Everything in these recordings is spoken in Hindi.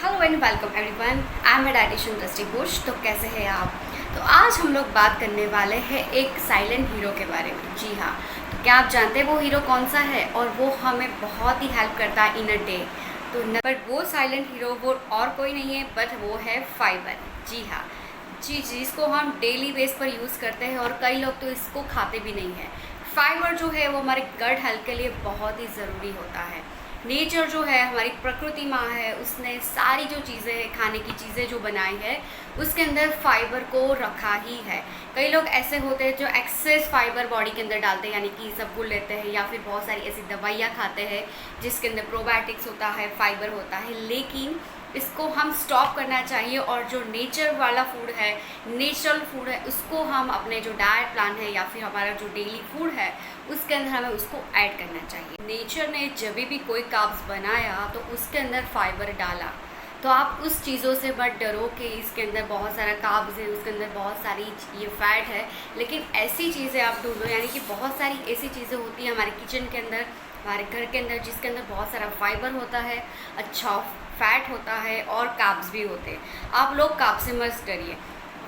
Hello and welcome everyone, I am dietitian दृष्टि घोष। तो कैसे हैं आप? तो आज हम लोग बात करने वाले हैं एक साइलेंट हीरो के बारे में। जी हाँ, तो क्या आप जानते हैं वो हीरो कौन सा है? और वो हमें बहुत ही हेल्प करता है इन अ डे। तो बट वो साइलेंट हीरो वो और कोई नहीं है बट वो है फाइबर। जी हाँ, जिसको हम डेली बेस पर यूज़ करते हैं और कई लोग तो इसको खाते भी नहीं हैं। फाइबर जो है वो हमारे गट हेल्थ के लिए बहुत ही ज़रूरी होता है। नेचर जो है, हमारी प्रकृति माँ है, उसने सारी जो चीज़ें हैं, खाने की चीज़ें जो बनाई है, उसके अंदर फाइबर को रखा ही है। कई लोग ऐसे होते हैं जो एक्सेस फाइबर बॉडी के अंदर डालते हैं, यानी कि सब लेते हैं या फिर बहुत सारी ऐसी दवाइयाँ खाते हैं जिसके अंदर प्रोबायोटिक्स होता है, फाइबर होता है। लेकिन इसको हम स्टॉप करना चाहिए और जो नेचर वाला फूड है, नेचुरल फूड है, उसको हम अपने जो डाइट प्लान है या फिर हमारा जो डेली फूड है उसके अंदर हमें उसको ऐड करना चाहिए। नेचर ने जब भी कोई कार्ब्स बनाया तो उसके अंदर फाइबर डाला, तो आप उस चीज़ों से मत डरो कि इसके अंदर बहुत सारा कार्ब्स है, उसके अंदर बहुत सारी ये फैट है। लेकिन ऐसी चीज़ें आप ढूंढो, यानी कि बहुत सारी ऐसी चीज़ें होती हैं हमारे किचन के अंदर, हमारे घर के अंदर, जिसके अंदर बहुत सारा फाइबर होता है, अच्छा फैट होता है और कार्ब्स भी होते हैं। आप लोग कार्ब्स से मत डरिए।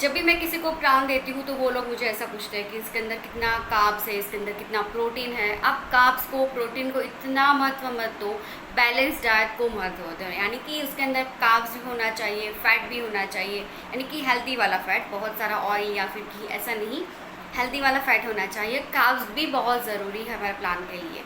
जब भी मैं किसी को प्लान देती हूँ तो वो लोग मुझे ऐसा पूछते हैं कि इसके अंदर कितना कार्ब्स है, इसके अंदर कितना प्रोटीन है। आप कार्ब्स को, प्रोटीन को इतना महत्व मत दो, बैलेंस डाइट को महत्व दो। यानी कि उसके अंदर कार्ब्स भी होना चाहिए, फैट भी होना चाहिए, यानी कि हेल्दी वाला फैट, बहुत सारा ऑयल या फिर घी ऐसा नहीं, हेल्दी वाला फैट होना चाहिए। कार्ब्स भी बहुत ज़रूरी है हमारे प्लान के लिए।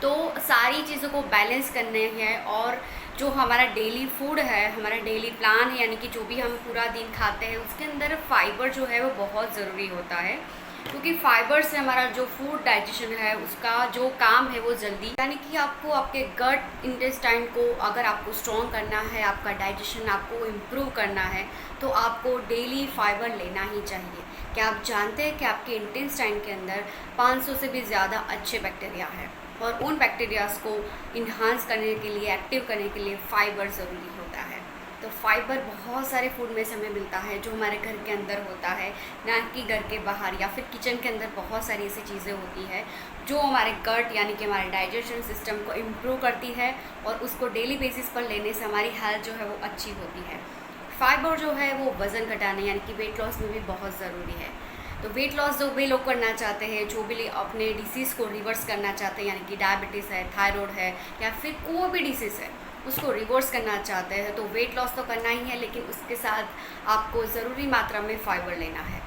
तो सारी चीज़ों को बैलेंस करने हैं और जो हमारा डेली फूड है, हमारा डेली प्लान है, यानी कि जो भी हम पूरा दिन खाते हैं उसके अंदर फाइबर जो है वो बहुत ज़रूरी होता है। क्योंकि फाइबर से हमारा जो फूड डाइजेशन है उसका जो काम है वो जल्दी, यानी कि आपको आपके गट इंटेस्टाइन को अगर आपको स्ट्रॉन्ग करना है, आपका डाइजेशन आपको इम्प्रूव करना है, तो आपको डेली फाइबर लेना ही चाहिए। क्या आप जानते हैं कि आपके इंटेस्टाइन के अंदर 500 से भी ज़्यादा अच्छे बैक्टीरिया है और उन बैक्टीरियाज को इन्हांस करने के लिए, एक्टिव करने के लिए फाइबर ज़रूरी होता है। तो फाइबर बहुत सारे फूड में से हमें मिलता है जो हमारे घर के अंदर होता है, ना कि घर के बाहर या फिर किचन के अंदर। बहुत सारी ऐसी चीज़ें होती है जो हमारे गट यानी कि हमारे डाइजेशन सिस्टम को इम्प्रूव करती है और उसको डेली बेसिस पर लेने से हमारी हेल्थ जो है वो अच्छी होती है। फाइबर जो है वो वज़न घटाने यानी कि वेट लॉस में भी बहुत ज़रूरी है। तो वेट लॉस जो भी लोग करना चाहते हैं, जो भी अपने डिसीज़ को रिवर्स करना चाहते हैं, यानी कि डायबिटीज़ है, थायराइड है या फिर कोई भी डिसीज़ है उसको रिवर्स करना चाहते हैं, तो वेट लॉस तो करना ही है, लेकिन उसके साथ आपको ज़रूरी मात्रा में फ़ाइबर लेना है।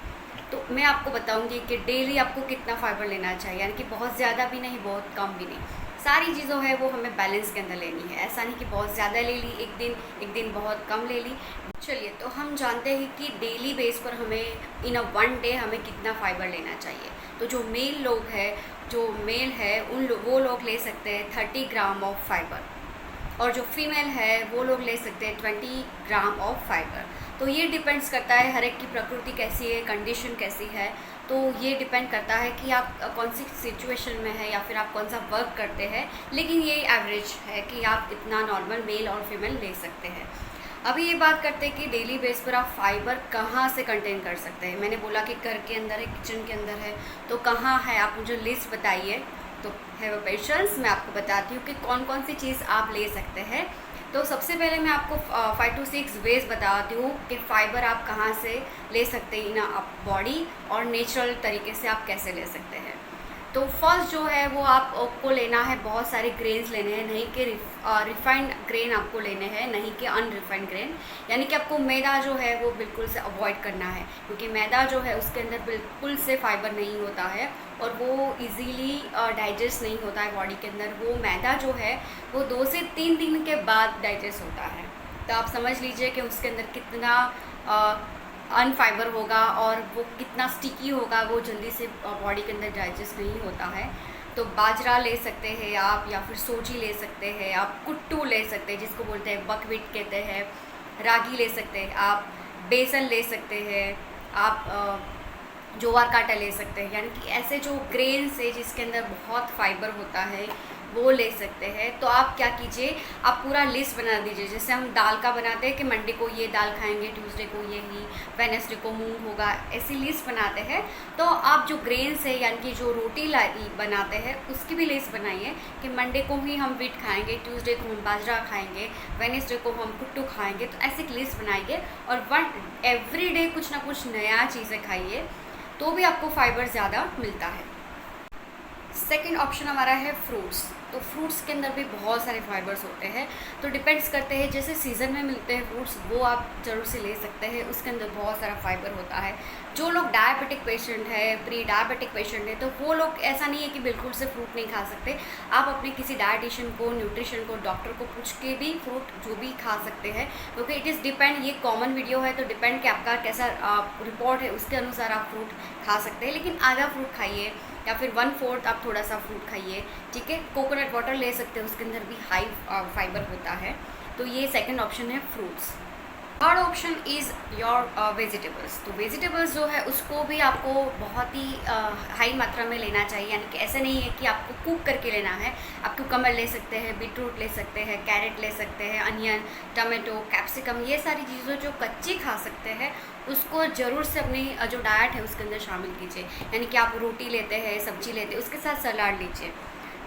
तो मैं आपको बताऊंगी कि डेली आपको कितना फ़ाइबर लेना चाहिए, यानी कि बहुत ज़्यादा भी नहीं, बहुत कम भी नहीं। सारी चीज़ों है वो हमें बैलेंस के अंदर लेनी है। ऐसा नहीं कि बहुत ज़्यादा ले ली एक दिन बहुत कम ले ली। चलिए, तो हम जानते हैं कि डेली बेस पर हमें इन अ वन डे हमें कितना फ़ाइबर लेना चाहिए। तो जो मेल है वो लोग ले सकते हैं 30 ग्राम ऑफ फाइबर, और जो फीमेल है वो लोग ले सकते हैं 20 ग्राम ऑफ फाइबर। तो ये डिपेंड्स करता है हर एक की प्रकृति कैसी है, कंडीशन कैसी है। तो ये डिपेंड करता है कि आप कौन सी सिचुएशन में है या फिर आप कौन सा वर्क करते हैं। लेकिन ये एवरेज है कि आप इतना नॉर्मल मेल और फीमेल ले सकते हैं। अभी ये बात करते हैं कि डेली बेस पर आप फाइबर कहाँ से कंटेन कर सकते हैं। मैंने बोला कि घर के अंदर है, किचन के अंदर है, तो कहाँ है आप मुझे लिस्ट बताइए। तो हैव अ पेशेंस, मैं आपको बताती हूँ कि कौन कौन सी चीज़ आप ले सकते हैं। तो सबसे पहले मैं आपको 5 to 6 वेज बताती हूँ कि फ़ाइबर आप कहाँ से ले सकते हैं इन आप बॉडी, और नेचुरल तरीके से आप कैसे ले सकते हैं। तो फर्स्ट जो है वो आपको लेना है, बहुत सारे ग्रेन्स लेने हैं, नहीं कि रिफाइंड ग्रेन आपको लेने हैं, नहीं कि अनरिफाइंड ग्रेन। यानी कि आपको मैदा जो है वो बिल्कुल से अवॉइड करना है, क्योंकि मैदा जो है उसके अंदर बिल्कुल से फाइबर नहीं होता है और वो इजीली डाइजेस्ट नहीं होता है बॉडी के अंदर। वो मैदा जो है वो 2 से 3 दिन के बाद डाइजेस्ट होता है। तो आप समझ लीजिए कि उसके अंदर कितना अनफाइबर होगा और वो कितना स्टिकी होगा, वो जल्दी से बॉडी के अंदर डाइजेस्ट नहीं होता है। तो बाजरा ले सकते हैं आप, या फिर सोजी ले सकते हैं आप, कुट्टू ले सकते हैं जिसको बोलते हैं बकव्हीट कहते हैं, रागी ले सकते हैं आप, बेसन ले सकते हैं आप, ज्वार का आटा ले सकते हैं। यानी कि ऐसे जो ग्रेन्स है जिसके अंदर बहुत फाइबर होता है वो ले सकते हैं। तो आप क्या कीजिए, आप पूरा लिस्ट बना दीजिए। जैसे हम दाल का बनाते हैं कि मंडे को ये दाल खाएंगे, ट्यूसडे को यही, वेडनेसडे को मूंग होगा, ऐसी लिस्ट बनाते हैं। तो आप जो ग्रेन्स है यानी कि जो रोटी बनाते हैं उसकी भी लिस्ट बनाइए कि मंडे को ही हम व्हीट खाएंगे, ट्यूसडे को हम बाजरा खाएंगे, वेडनेसडे को हम कुट्टू खाएंगे। तो ऐसी एक लिस्ट बनाइए और एवरी डे कुछ ना कुछ नया चीज़ें खाइए, तो भी आपको फाइबर ज़्यादा मिलता है। सेकंड ऑप्शन हमारा है फ्रूट्स। तो फ्रूट्स के अंदर भी बहुत सारे फाइबर्स होते हैं। तो डिपेंड्स करते हैं, जैसे सीज़न में मिलते हैं फ्रूट्स वो आप ज़रूर से ले सकते हैं, उसके अंदर बहुत सारा फाइबर होता है। जो लोग डायबिटिक पेशेंट है, प्री डायबिटिक पेशेंट है, तो वो लोग ऐसा नहीं है कि बिल्कुल से फ्रूट नहीं खा सकते। आप अपने किसी डाइटिशियन को, न्यूट्रिशन को, डॉक्टर को पूछ के भी फ्रूट जो भी खा सकते हैं, क्योंकि इट इज़ डिपेंड, ये कॉमन वीडियो है तो डिपेंड कि आपका कैसा रिपोर्ट है उसके अनुसार आप फ्रूट खा सकते हैं। लेकिन आधा फ्रूट खाइए या फिर 1/4 आप थोड़ा सा फ्रूट खाइए, ठीक है। कोकोनट वाटर ले सकते हैं, उसके अंदर भी हाई फाइबर होता है। तो ये सेकंड ऑप्शन है fruits. Third option is your vegetables. तो वेजिटेबल्स जो है उसको भी आपको बहुत ही हाई मात्रा में लेना चाहिए, यानी कि ऐसे नहीं है कि आपको कुक करके लेना है। आप कुकम्बर ले सकते हैं, बीटरूट ले सकते हैं, कैरेट ले सकते हैं, अनियन, टमाटो, कैप्सिकम, ये सारी चीज़ें जो कच्ची खा सकते हैं उसको ज़रूर से अपनी जो डाइट है उसके अंदर शामिल कीजिए। यानी कि आप रोटी लेते हैं, सब्जी लेते हैं, उसके साथ सलाद लीजिए,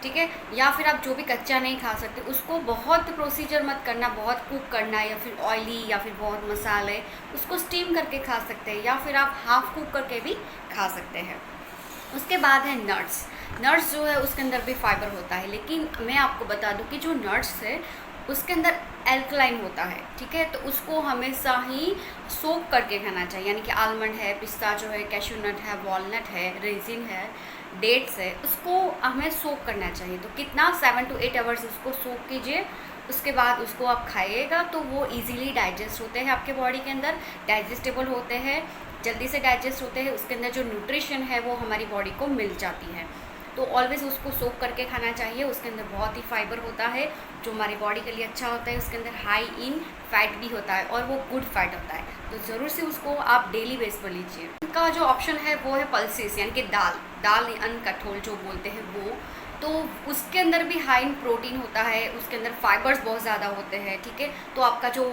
ठीक है। या फिर आप जो भी कच्चा नहीं खा सकते उसको बहुत प्रोसीजर मत करना, बहुत कुक करना या फिर ऑयली या फिर बहुत मसाले, उसको स्टीम करके खा सकते हैं या फिर आप हाफ कुक करके भी खा सकते हैं। उसके बाद है नट्स। नट्स जो है उसके अंदर भी फाइबर होता है, लेकिन मैं आपको बता दूं कि जो नट्स है उसके अंदर एल्कलाइन होता है, ठीक है। तो उसको हमेशा ही सोक करके खाना चाहिए, यानी कि आलमंड है, पिस्ता जो है, कैशू नट है, वॉलनट है, रेजिन है, डेट्स है, उसको हमें सोक करना चाहिए। तो कितना 7 to 8 आवर्स उसको सोक कीजिए, उसके बाद उसको आप खाइएगा तो वो इजीली डाइजेस्ट होते हैं, आपके बॉडी के अंदर डाइजेस्टेबल होते हैं, जल्दी से डाइजेस्ट होते हैं। उसके अंदर जो न्यूट्रिशन है वो हमारी बॉडी को मिल जाती है। तो ऑलवेज़ उसको सोक करके खाना चाहिए। उसके अंदर बहुत ही फाइबर होता है जो हमारी बॉडी के लिए अच्छा होता है। उसके अंदर हाई इन फैट भी होता है और वो गुड फैट होता है, तो ज़रूर से उसको आप डेली बेस पर लीजिए। उनका जो ऑप्शन है वो है पल्सेस, यानी कि दाल कठोल जो बोलते हैं वो। तो उसके अंदर भी हाई इन प्रोटीन होता है, उसके अंदर फाइबर्स बहुत ज़्यादा होते हैं, ठीक है। तो आपका जो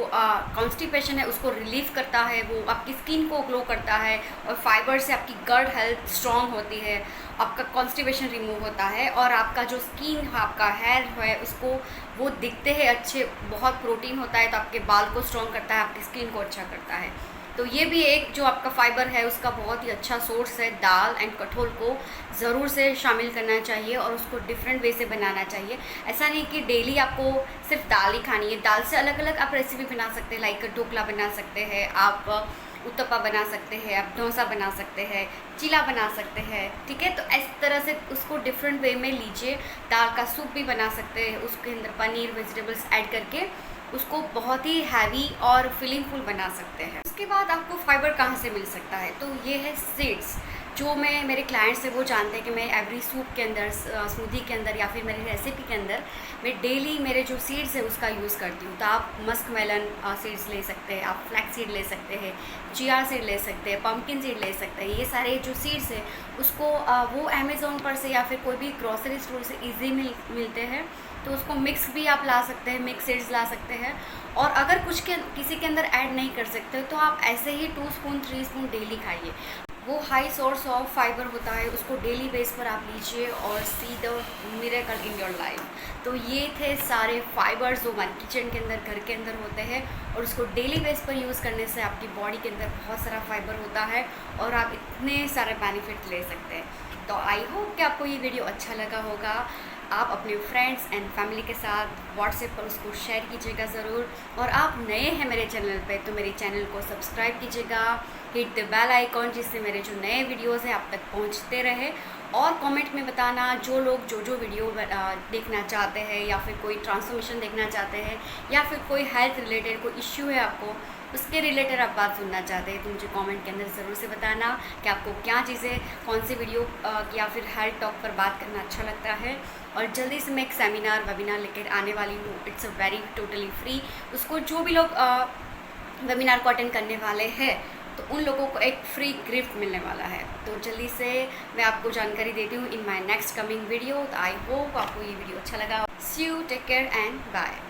कॉन्स्टिपेशन है उसको रिलीव करता है, वो आपकी स्किन को ग्लो करता है और फाइबर से आपकी गट हेल्थ स्ट्रॉन्ग होती है, आपका कॉन्स्टिपेशन रिमूव होता है और आपका जो स्किन, आपका हेयर है उसको वो दिखते हैं अच्छे। बहुत प्रोटीन होता है तो आपके बाल को स्ट्रॉन्ग करता है, आपकी स्किन को अच्छा करता है। तो ये भी एक जो आपका फाइबर है उसका बहुत ही अच्छा सोर्स है। दाल एंड कठोल को ज़रूर से शामिल करना चाहिए और उसको डिफरेंट वे से बनाना चाहिए। ऐसा नहीं कि डेली आपको सिर्फ दाल ही खानी है, दाल से अलग अलग आप रेसिपी बना सकते हैं। लाइक ढोकला बना सकते हैं आप, उत्तपा बना सकते हैं आप, डोसा बना सकते हैं, चीला बना सकते हैं, ठीक है। तो इस तरह से उसको डिफरेंट वे में लीजिए। दाल का सूप भी बना सकते हैं, उसके अंदर पनीर, वेजिटेबल्स ऐड करके उसको बहुत ही हैवी और फिलिंगफुल बना सकते हैं। उसके बाद आपको फाइबर कहाँ से मिल सकता है, तो ये है सीड्स। जो मैं मेरे क्लाइंट्स हैं वो जानते हैं कि मैं एवरी सूप के अंदर, स्मूदी के अंदर या फिर मेरी रेसिपी के अंदर मैं डेली मेरे जो सीड्स है उसका यूज़ करती हूँ। तो आप मस्क मेलन सीड्स ले सकते हैं, आप फ्लैक्स सीड ले सकते हैं, चिया सीड ले सकते हैं, पम्पकिन सीड ले सकते हैं। ये सारे जो सीड्स है उसको वो अमेज़ोन पर से या फिर कोई भी ग्रॉसरी स्टोर से ईजी मिलते हैं। तो उसको मिक्स भी आप ला सकते हैं, मिक्स सीड्स ला सकते हैं। और अगर किसी के अंदर ऐड नहीं कर सकते तो आप ऐसे ही 2 स्पून 3 स्पून डेली खाइए। वो हाई सोर्स ऑफ फाइबर होता है, उसको डेली बेस पर आप लीजिए और see the miracle in your life. तो ये थे सारे फाइबर्स जो हमारे किचन के अंदर, घर के अंदर होते हैं और उसको डेली बेस पर यूज़ करने से आपकी बॉडी के अंदर बहुत सारा फाइबर होता है और आप इतने सारे बेनिफिट ले सकते हैं। तो आई होप कि आपको ये वीडियो अच्छा लगा होगा। आप अपने फ्रेंड्स एंड फैमिली के साथ व्हाट्सएप पर उसको शेयर कीजिएगा ज़रूर। और आप नए हैं मेरे चैनल पे तो मेरे चैनल को सब्सक्राइब कीजिएगा, हिट द बेल आइकॉन, जिससे मेरे जो नए वीडियोस हैं आप तक पहुंचते रहे। और कमेंट में बताना जो लोग जो वीडियो देखना चाहते हैं या फिर कोई ट्रांसफॉर्मेशन देखना चाहते हैं या फिर कोई हेल्थ रिलेटेड कोई इश्यू है आपको, उसके रिलेटेड आप बात सुनना चाहते हैं तो मुझे कमेंट के अंदर ज़रूर से बताना कि आपको क्या चीज़ें, कौन सी वीडियो या फिर हेल्थ टॉक पर बात करना अच्छा लगता है। और जल्दी से मैं एक सेमिनार वेबिनार लेकर आने वाली हूँ। It's a very totally free. उसको जो भी लोग वेबिनार को अटेंड करने वाले हैं तो उन लोगों को एक फ्री गिफ्ट मिलने वाला है। तो जल्दी से मैं आपको जानकारी देती हूँ in my next coming video. तो आई होप आपको ये वीडियो अच्छा लगा। See you, take care and bye.